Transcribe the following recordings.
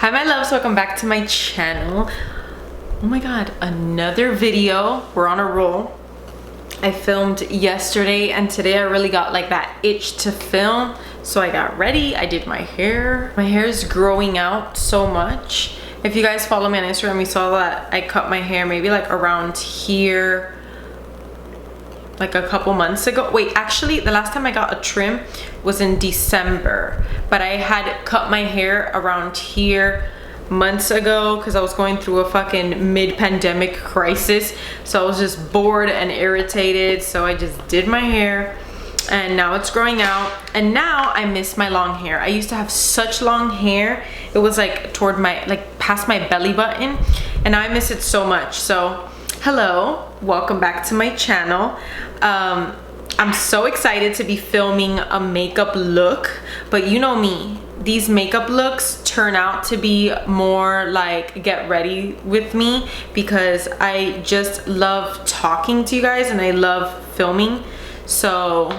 Hi my loves, welcome back to my channel. Oh my god, another video. We're on a roll. I filmed yesterday and today I really got like that itch to film. So I got ready, I did my hair. My hair is growing out so much. If you guys follow me on Instagram, you saw that I cut my hair maybe like around here like a couple months ago. Wait, actually the last time I got a trim was in December, but I had cut my hair around here months ago because I was going through a fucking mid-pandemic crisis. So I was just bored and irritated, so I just did my hair and now it's growing out. And now I miss my long hair. I used to have such long hair. It was like toward my, like past my belly button, and now I miss it so much. So hello, welcome back to my channel. I'm so excited to be filming a makeup look, but you know me, these makeup looks turn out to be more like get ready with me because I just love talking to you guys and I love filming. So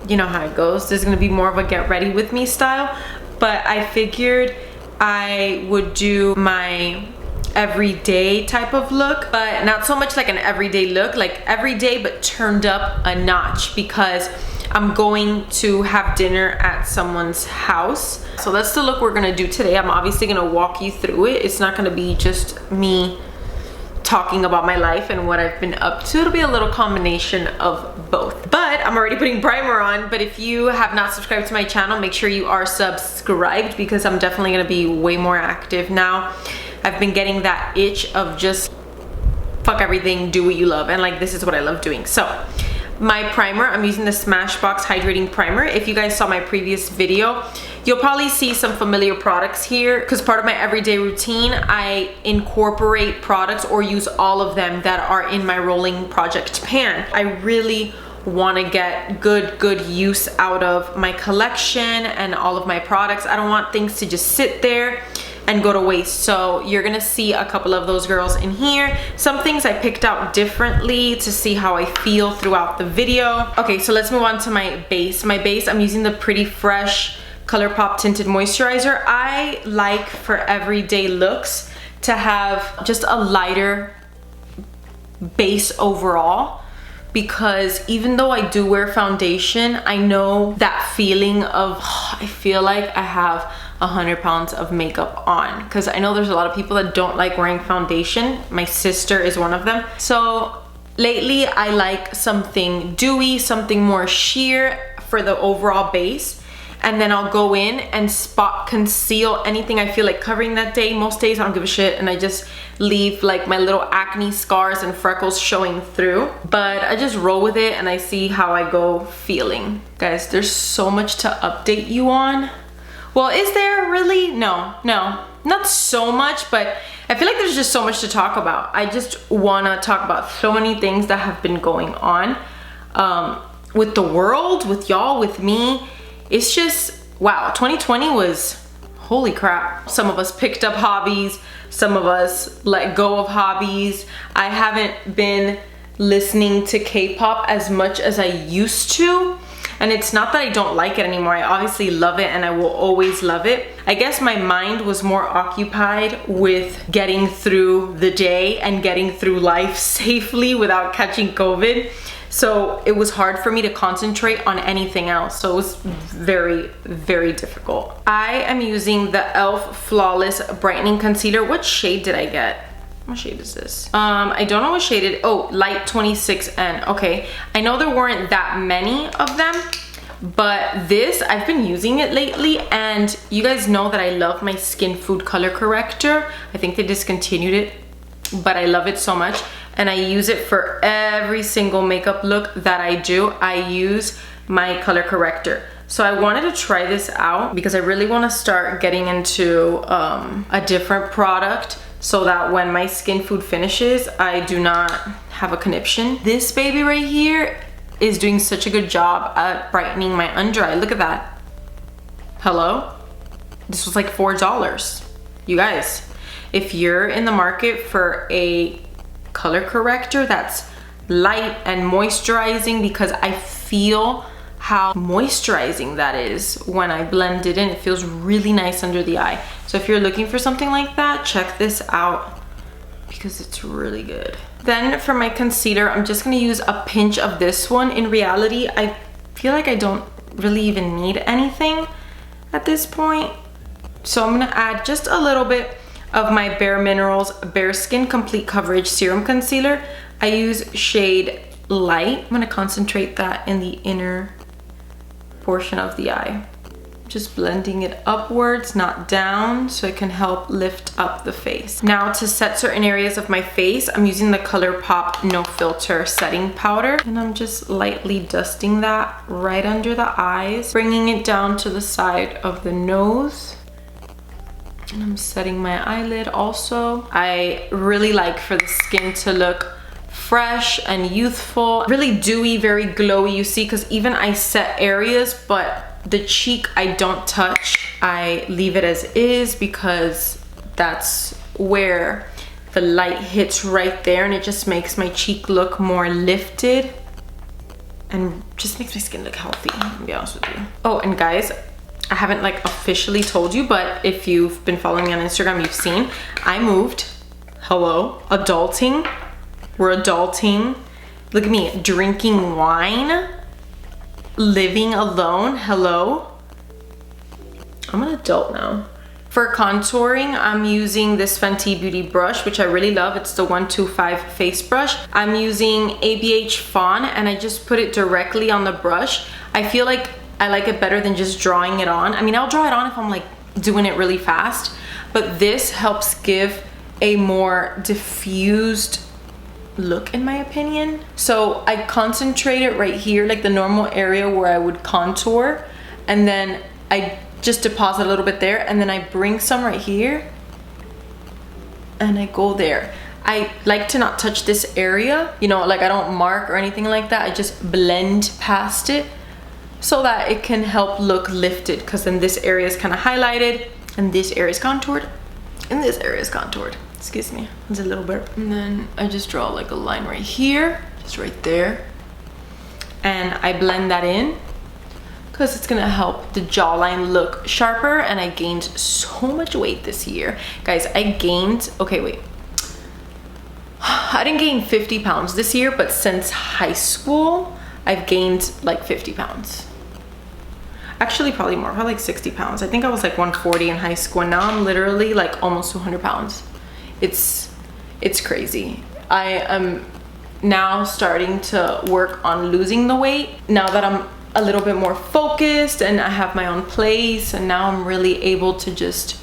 you know how it goes. There's gonna be more of a get ready with me style, but I figured I would do my everyday type of look, but not so much like an everyday look, like everyday but turned up a notch because I'm going to have dinner at someone's house. So that's the look we're gonna do today. I'm obviously gonna walk you through it. It's not gonna be just me talking about my life and what I've been up to. It'll be a little combination of both. But I'm already putting primer on, but if you have not subscribed to my channel, make sure you are subscribed because I'm definitely gonna be way more active now. I've been getting that itch of just fuck everything, do what you love, and like this is what I love doing. So my primer, I'm using the Smashbox Hydrating Primer. If you guys saw my previous video, you'll probably see some familiar products here because part of my everyday routine, I incorporate products or use all of them that are in my rolling project pan. I really want to get good use out of my collection and all of my products. I don't want things to just sit there and go to waste. So you're gonna see a couple of those girls in here. Some things I picked out differently to see how I feel throughout the video. Okay, so let's move on to my base. My base, I'm using the Pretty Fresh Colourpop Tinted Moisturizer. I like for everyday looks to have just a lighter base overall, because even though I do wear foundation, I know that feeling of I feel like I have 100 pounds of makeup on, because I know there's a lot of people that don't like wearing foundation. My sister is one of them. So lately I like something dewy, something more sheer for the overall base, and then I'll go in and spot conceal anything I feel like covering that day. Most days I don't give a shit and I just leave like my little acne scars and freckles showing through, but I just roll with it and I see how I go feeling. Guys, there's so much to update you on. Well, is there really? No, not so much, but I feel like there's just so much to talk about. I just wanna talk about so many things that have been going on with the world, with y'all, with me. It's just, wow, 2020 was, holy crap. Some of us picked up hobbies, some of us let go of hobbies. I haven't been listening to K-pop as much as I used to. And it's not that I don't like it anymore. I obviously love it and I will always love it. I guess my mind was more occupied with getting through the day and getting through life safely without catching COVID. So it was hard for me to concentrate on anything else. So it was very, very difficult. I am using the e.l.f. Flawless Brightening Concealer. What shade did I get? What shade is this? I don't know what shade it, oh, light 26N. Okay, I know there weren't that many of them, but this, I've been using it lately, and you guys know that I love my Skin Food Color Corrector. I think they discontinued it, but I love it so much, and I use it for every single makeup look that I do. I use my color corrector. So I wanted to try this out because I really want to start getting into a different product, so that when my Skin Food finishes, I do not have a conniption. This baby right here is doing such a good job at brightening my under eye. Look at that. Hello? This was like $4. You guys, if you're in the market for a color corrector that's light and moisturizing, because I feel how moisturizing that is when I blend it in. It feels really nice under the eye. So if you're looking for something like that, check this out because it's really good. Then for my concealer, I'm just gonna use a pinch of this one. In reality, I feel like I don't really even need anything at this point. So I'm gonna add just a little bit of my Bare Minerals Bare Skin Complete Coverage Serum Concealer. I use shade Light. I'm gonna concentrate that in the inner portion of the eye. Just blending it upwards, not down, so it can help lift up the face. Now to set certain areas of my face, I'm using the Colourpop No Filter Setting Powder, and I'm just lightly dusting that right under the eyes, bringing it down to the side of the nose. And I'm setting my eyelid also. I really like for the skin to look fresh and youthful, really dewy, very glowy, you see, because even I set areas, but the cheek I don't touch. I leave it as is because that's where the light hits right there, and it just makes my cheek look more lifted and just makes my skin look healthy, to be honest with you. Oh, and guys, I haven't like officially told you, but if you've been following me on Instagram, you've seen I moved. Hello, adulting. We're adulting. Look at me, drinking wine, living alone. Hello. I'm an adult now. For contouring, I'm using this Fenty Beauty brush, which I really love. It's the 125 face brush. I'm using ABH Fawn, and I just put it directly on the brush. I feel like I like it better than just drawing it on. I mean, I'll draw it on if I'm like doing it really fast, but this helps give a more diffused look, in my opinion. So I concentrate it right here, like the normal area where I would contour, and then I just deposit a little bit there, and then I bring some right here and I go there. I like to not touch this area, you know, like I don't mark or anything like that. I just blend past it so that it can help look lifted, because then this area is kind of highlighted and this area is contoured and this area is contoured. Excuse me, it's a little bit. And then I just draw like a line right here, just right there, and I blend that in because it's gonna help the jawline look sharper. And I gained so much weight this year, guys. I gained, okay, wait, I didn't gain 50 pounds this year, but since high school I've gained like 50 pounds. Actually, probably more, probably like 60 pounds. I think I was like 140 in high school, and now I'm literally like almost 200 pounds. It's crazy. I am now starting to work on losing the weight now that I'm a little bit more focused and I have my own place, and now I'm really able to just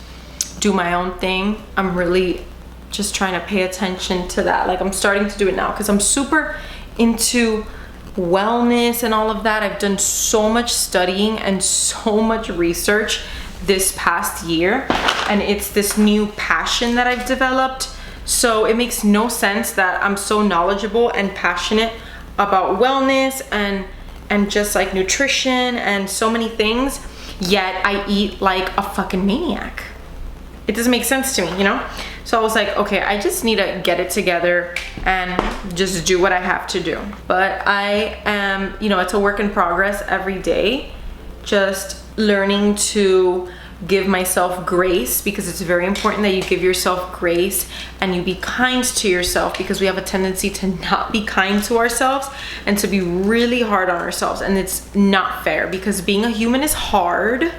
do my own thing. I'm really just trying to pay attention to that. Like, I'm starting to do it now because I'm super into wellness and all of that. I've done so much studying and so much research this past year, and it's this new passion that I've developed. So it makes no sense that I'm so knowledgeable and passionate about wellness and just like nutrition and so many things, yet I eat like a fucking maniac. It doesn't make sense to me, you know? So I was like, okay, I just need to get it together and just do what I have to do. But I am, you know, it's a work in progress every day, just learning to give myself grace, because it's very important that you give yourself grace and you be kind to yourself, because we have a tendency to not be kind to ourselves and to be really hard on ourselves, and it's not fair, because being a human is hard.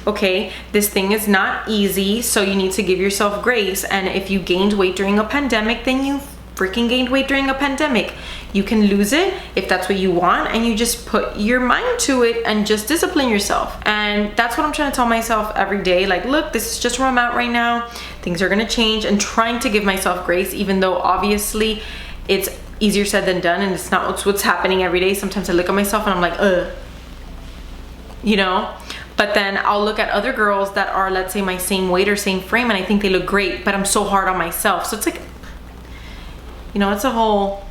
Okay, this thing is not easy, so you need to give yourself grace. And if you gained weight during a pandemic, then you freaking gained weight during a pandemic. You can lose it if that's what you want, and you just put your mind to it and just discipline yourself. And that's what I'm trying to tell myself every day. Like, look, this is just where I'm at right now. Things are gonna change, and trying to give myself grace, even though obviously it's easier said than done, and it's not what's happening every day. Sometimes I look at myself and I'm like, you know? But then I'll look at other girls that are, let's say, my same weight or same frame, and I think they look great, but I'm so hard on myself. So it's like, you know, it's a whole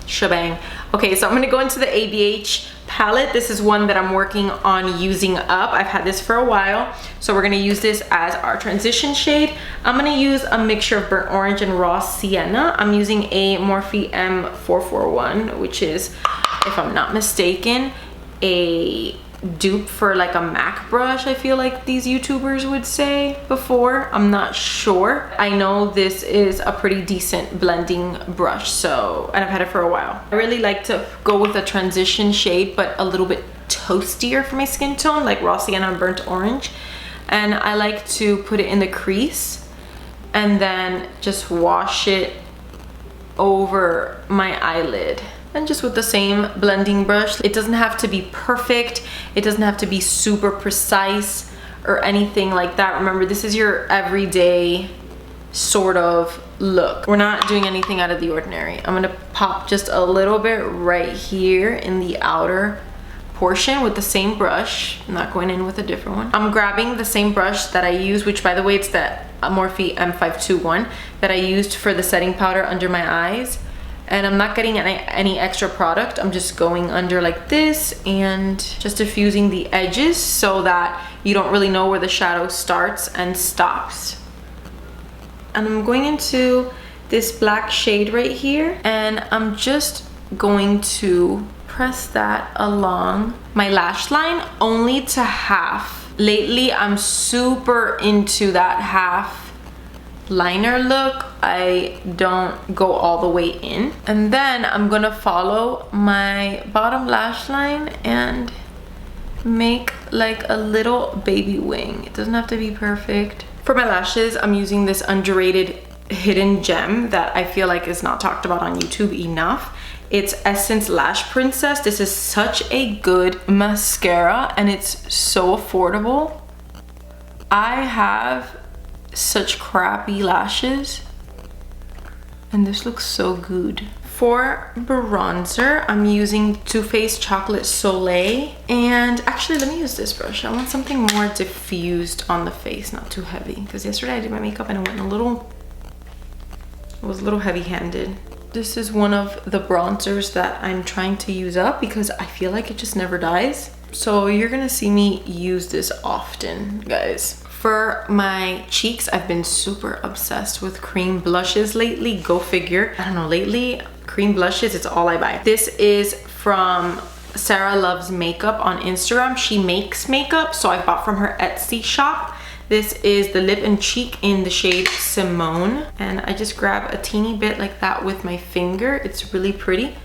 shebang. Okay, so I'm gonna go into the ABH palette. This is one that I'm working on using up. I've had this for a while, so we're gonna use this as our transition shade. I'm gonna use a mixture of burnt orange and raw sienna. I'm using a Morphe M441, which is, if I'm not mistaken, a dupe for like a MAC brush, I feel like these YouTubers would say before. I'm not sure. I know this is a pretty decent blending brush, so, and I've had it for a while. I really like to go with a transition shade, but a little bit toastier for my skin tone, like raw sienna and burnt orange. And I like to put it in the crease and then just wash it over my eyelid. And just with the same blending brush. It doesn't have to be perfect. It doesn't have to be super precise or anything like that. Remember, this is your everyday sort of look. We're not doing anything out of the ordinary. I'm gonna pop just a little bit right here in the outer portion with the same brush. I'm not going in with a different one. I'm grabbing the same brush that I use, which by the way, it's the Morphe M521 that I used for the setting powder under my eyes. And I'm not getting any extra product. I'm just going under like this and just diffusing the edges so that you don't really know where the shadow starts and stops. And I'm going into this black shade right here, and I'm just going to press that along my lash line only to half. Lately, I'm super into that half liner look. I don't go all the way in. And then I'm gonna follow my bottom lash line and make like a little baby wing. It doesn't have to be perfect. For my lashes, I'm using this underrated hidden gem that I feel like is not talked about on YouTube enough. It's Essence Lash Princess. This is such a good mascara and it's so affordable. I have such crappy lashes and this looks so good. For bronzer, I'm using Too Faced Chocolate Soleil, and actually let me use this brush. I want something more diffused on the face, not too heavy, because yesterday I did my makeup and it was a little heavy-handed. This is one of the bronzers that I'm trying to use up because I feel like it just never dies. So you're gonna see me use this often, guys. For my cheeks, I've been super obsessed with cream blushes lately. Go figure. I don't know, lately, cream blushes, it's all I buy. This is from Sarah Loves Makeup on Instagram. She makes makeup, so I bought from her Etsy shop. This is the lip and cheek in the shade Simone. And I just grab a teeny bit like that with my finger. It's really pretty.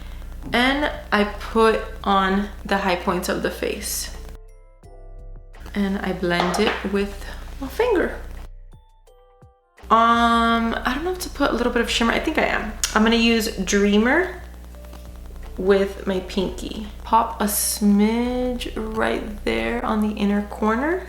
And I put on the high points of the face. And I blend it with my finger. I don't know if to put a little bit of shimmer. I think I am. I'm gonna use Dreamer with my pinky. Pop a smidge right there on the inner corner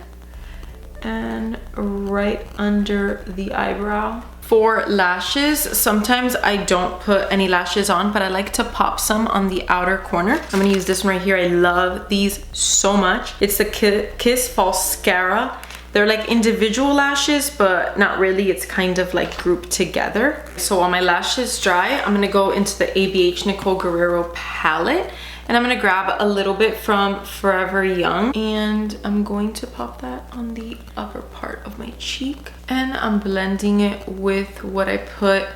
and right under the eyebrow. For lashes, sometimes I don't put any lashes on, but I like to pop some on the outer corner. I'm gonna use this one right here. I love these so much. It's the Kiss Falscara. They're like individual lashes, but not really. It's kind of like grouped together. So while my lashes dry, I'm gonna go into the ABH Nicole Guerrero palette, and I'm gonna grab a little bit from Forever Young, and I'm going to pop that on the upper part of my cheek. And I'm blending it with what I put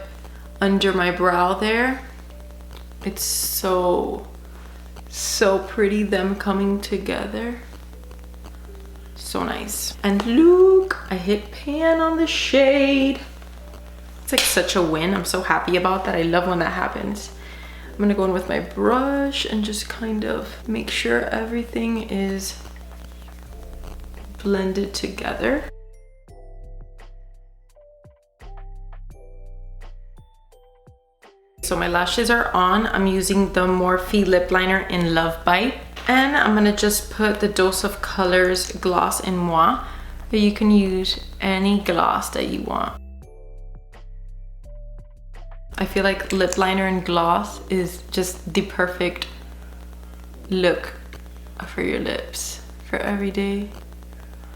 under my brow there. It's so pretty, them coming together. So nice. And look, I hit pan on the shade. It's like such a win. I'm so happy about that. I love when that happens. I'm gonna go in with my brush and just kind of make sure everything is blended together. So my lashes are on. I'm using the Morphe lip liner in Love Bite. And I'm gonna just put the Dose of Colors gloss in Muah. But you can use any gloss that you want. I feel like lip liner and gloss is just the perfect look for your lips for everyday.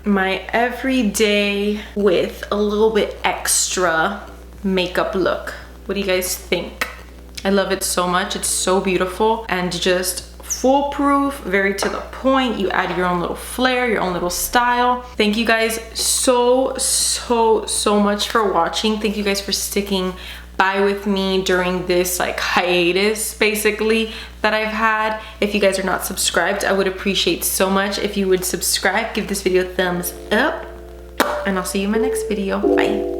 My everyday with a little bit extra makeup look. What do you guys think? I love it so much. It's so beautiful and just foolproof, very to the point. You add your own little flair, your own little style. Thank you guys so much for watching. Thank you guys for sticking by with me during this like hiatus basically that I've had. If you guys are not subscribed, I would appreciate so much if you would subscribe, give this video a thumbs up, and I'll see you in my next video. Bye.